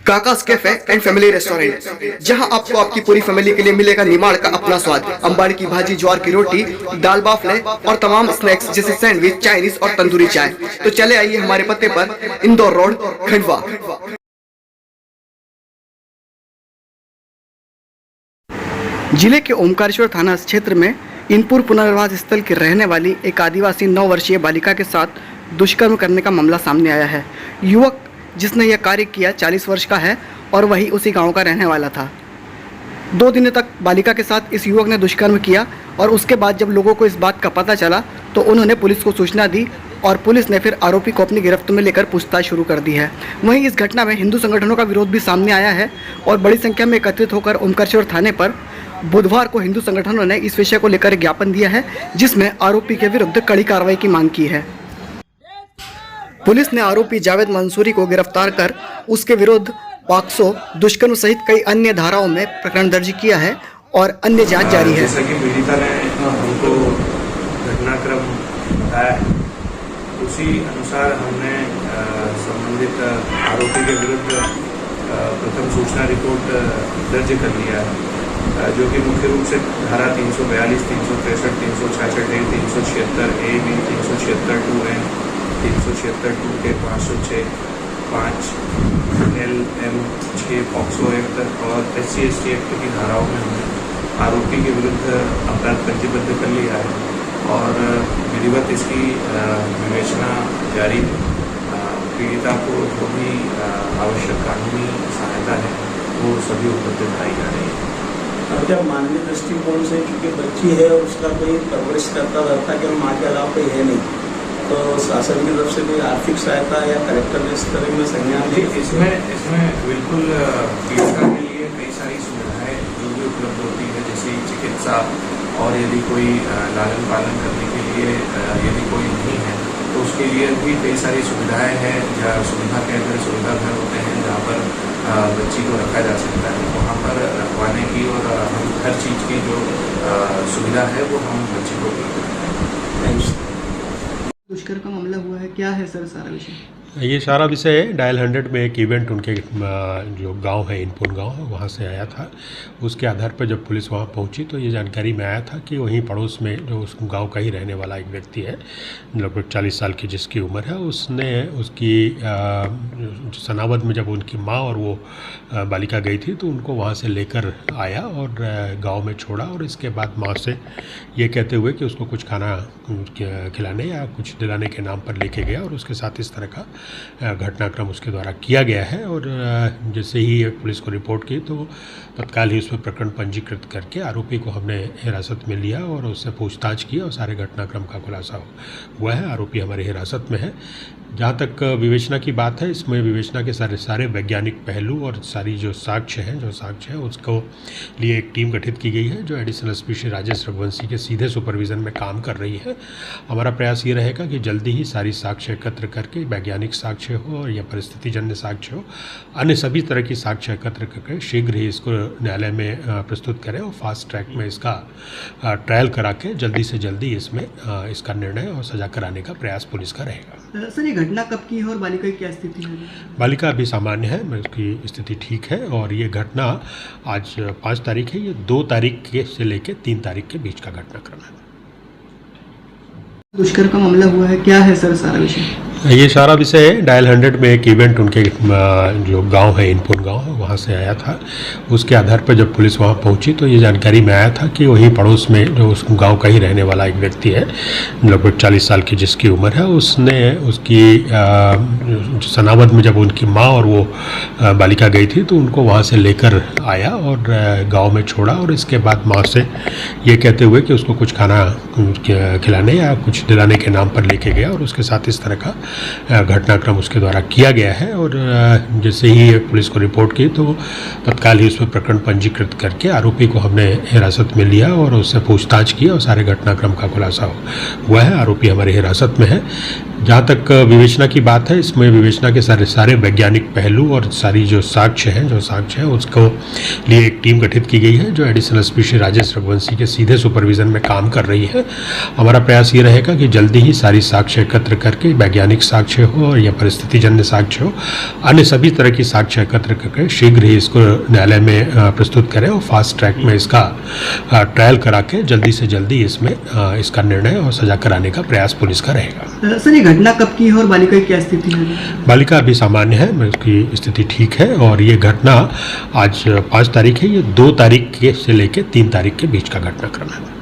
Kakas cafe and family restaurant, जहां आपको आपकी पूरी फैमिली के लिए मिलेगा निमाड़ का अपना स्वाद। अंबाड़ी की भाजी, ज्वार की रोटी, दाल बाफले और तमाम स्नैक्स जैसे सैंडविच, चाइनीज और तंदूरी चाय। तो चले आइए हमारे पते पर, इंदौर रोड, खंडवा। जिले के ओमकारेश्वर थाना क्षेत्र में इनपुर पुनर्वास स्थल के रहने वाली एक आदिवासी 9 वर्षीय बालिका के साथ दुष्कर्म करने का मामला सामने आया है। युवक जिसने यह कार्य किया 40 वर्ष का है और वही उसी गांव का रहने वाला था। 2 दिनों तक बालिका के साथ इस युवक ने दुष्कर्म किया और उसके बाद जब लोगों को इस बात का पता चला तो उन्होंने पुलिस को सूचना दी और पुलिस ने फिर आरोपी को अपनी गिरफ्त में लेकर पूछताछ शुरू कर दी है। वहीं इस घटना में हिंदू संगठनों का विरोध भी सामने आया है और बड़ी संख्या में एकत्रित होकर ओमकारेश्वर थाने पर बुधवार को हिंदू संगठनों ने इस विषय को लेकर ज्ञापन दिया है, जिसमें आरोपी के विरुद्ध कड़ी कार्रवाई की मांग की है। पुलिस ने आरोपी जावेद मंसूरी को गिरफ्तार कर उसके विरुद्ध पॉक्सो, दुष्कर्म सहित कई अन्य धाराओं में प्रकरण दर्ज किया है और अन्य जांच जारी है। जैसा कि पीड़िता ने हमको घटनाक्रम बताया है, उसी अनुसार हमने संबंधित आरोपी के विरुद्ध प्रथम सूचना रिपोर्ट दर्ज कर लिया है, जो कि मुख्य रूप से धारा 342, 363, 366 A, 376 A B, 376 2N, 376 2K, 506 5 LM 6 POCSO act और SC/ST एक्ट की धाराओं में हमने आरोपी के विरुद्ध अपराध पंजीबद्ध कर लिया है और विधिवत इसकी विवेचना जारी है। पीड़िता को जो भी आवश्यक कानूनी सहायता है वो सभी उपलब्ध कराई जा रही है। क्या मानवीय दृष्टिकोण से, क्योंकि बच्ची है और उसका कोई परवरिश करता रहता कि माँ के अलावा कोई है नहीं, तो शासन की तरफ से कोई आर्थिक सहायता या कलेक्टर इस तरह में संज्ञान है? इसमें बिल्कुल पीड़िता के लिए कई सारी सुविधाएं जो भी उपलब्ध होती है, जैसे चिकित्सा और यदि कोई लालन पालन करने के लिए यदि कोई नहीं है तो उसके लिए भी कई सारी सुविधाएं हैं। जहाँ सुविधा के अंदर सुविधा घर होते हैं जहाँ पर बच्ची को रखा जा सकता है, वहाँ पर रखवाने की और हम हर चीज़ की जो सुविधा है वो हम बच्ची को उपलब्ध कराते हैं। दुष्कर्म का मामला हुआ है, क्या है सर सारा विषय? ये सारा विषय डायल 100 में एक इवेंट उनके जो गांव है, इनपुर गांव है, वहाँ से आया था। उसके आधार पर जब पुलिस वहाँ पहुंची तो ये जानकारी में आया था कि वहीं पड़ोस में जो उस गांव का ही रहने वाला एक व्यक्ति है, लगभग 40 साल की जिसकी उम्र है, उसने उसकी सनावद में जब उनकी माँ और वो बालिका गई थी तो उनको वहाँ से लेकर आया और गाँव में छोड़ा और इसके बाद माँ से ये कहते हुए कि उसको कुछ खाना खिलाने या कुछ दिलाने के नाम पर लेके गया और उसके साथ इस तरह का घटनाक्रम उसके द्वारा किया गया है। और जैसे ही पुलिस को रिपोर्ट की तो तत्काल ही उसमें प्रकरण पंजीकृत करके आरोपी को हमने हिरासत में लिया और उससे पूछताछ की और सारे घटनाक्रम का खुलासा हुआ है। आरोपी हमारी हिरासत में है। जहाँ तक विवेचना की बात है, इसमें विवेचना के सारे वैज्ञानिक पहलू और सारी जो साक्ष्य हैं उसको लिए एक टीम गठित की गई है जो एडिशनल एसपी श्री राजेश रघुवंशी के सीधे सुपरविज़न में काम कर रही है। हमारा प्रयास ये रहेगा कि जल्दी ही सारी साक्ष्य एकत्र करके वैज्ञानिक साक्ष्य हो या परिस्थितिजन्य साक्ष्य हो, अन्य सभी तरह की साक्ष्य एकत्र करके शीघ्र ही इसको न्यायालय में प्रस्तुत करें और फास्ट ट्रैक में इसका ट्रायल करा के जल्दी से जल्दी इसमें इसका निर्णय और सजा कराने का प्रयास पुलिस का रहेगा। सर ये घटना कब की है और बालिका की क्या स्थिति है? बालिका अभी सामान्य है, उसकी स्थिति ठीक है और ये घटना आज 5 तारीख है, ये 2 तारीख से लेकर 3 तारीख के बीच का घटनाक्रम है। दुष्कर्म का मामला हुआ है, क्या है सर सारा विषय? ये सारा विषय डायल 100 में एक इवेंट उनके जो गांव है, इनपुर गांव है, वहाँ से आया था। उसके आधार पर जब पुलिस वहाँ पहुंची तो ये जानकारी में आया था कि वहीं पड़ोस में जो उस गांव का ही रहने वाला एक व्यक्ति है, लगभग 40 साल की जिसकी उम्र है, उसने उसकी सनावद में जब उनकी माँ और वो बालिका गई थी तो उनको वहाँ से लेकर आया और गाँव में छोड़ा और इसके बाद माँ से ये कहते हुए कि उसको कुछ खाना खिलाने या कुछ दिलाने के नाम पर लेके गया और उसके साथ इस तरह का घटनाक्रम उसके द्वारा किया गया है। और जैसे ही पुलिस को रिपोर्ट की तो तत्काल ही उसमें प्रकरण पंजीकृत करके आरोपी को हमने हिरासत में लिया और उससे पूछताछ की और सारे घटनाक्रम का खुलासा हुआ है। आरोपी हमारी हिरासत में है। जहाँ तक विवेचना की बात है, इसमें विवेचना के सारे वैज्ञानिक पहलू और सारी जो साक्ष्य हैं उसको लिए एक टीम गठित की गई है जो एडिशनल एसपी श्री राजेश रघुवंशी के सीधे सुपरविजन में काम कर रही है। हमारा प्रयास ये रहेगा कि जल्दी ही सारी साक्ष्य एकत्र करके वैज्ञानिक साक्ष्य हो या परिस्थितिजन्य साक्ष्य हो, अन्य सभी तरह की साक्ष्य एकत्र करके शीघ्र ही इसको न्यायालय में प्रस्तुत करें और फास्ट ट्रैक में इसका ट्रायल करा के जल्दी से जल्दी इसमें इसका निर्णय और सजा कराने का प्रयास पुलिस का रहेगा। सर, ये घटना कब की है और बालिका की क्या स्थिति है? बालिका अभी सामान्य है, उसकी स्थिति ठीक है और ये घटना आज 5 तारीख है, ये 2 तारीख से लेकर 3 तारीख के बीच का घटनाक्रम है।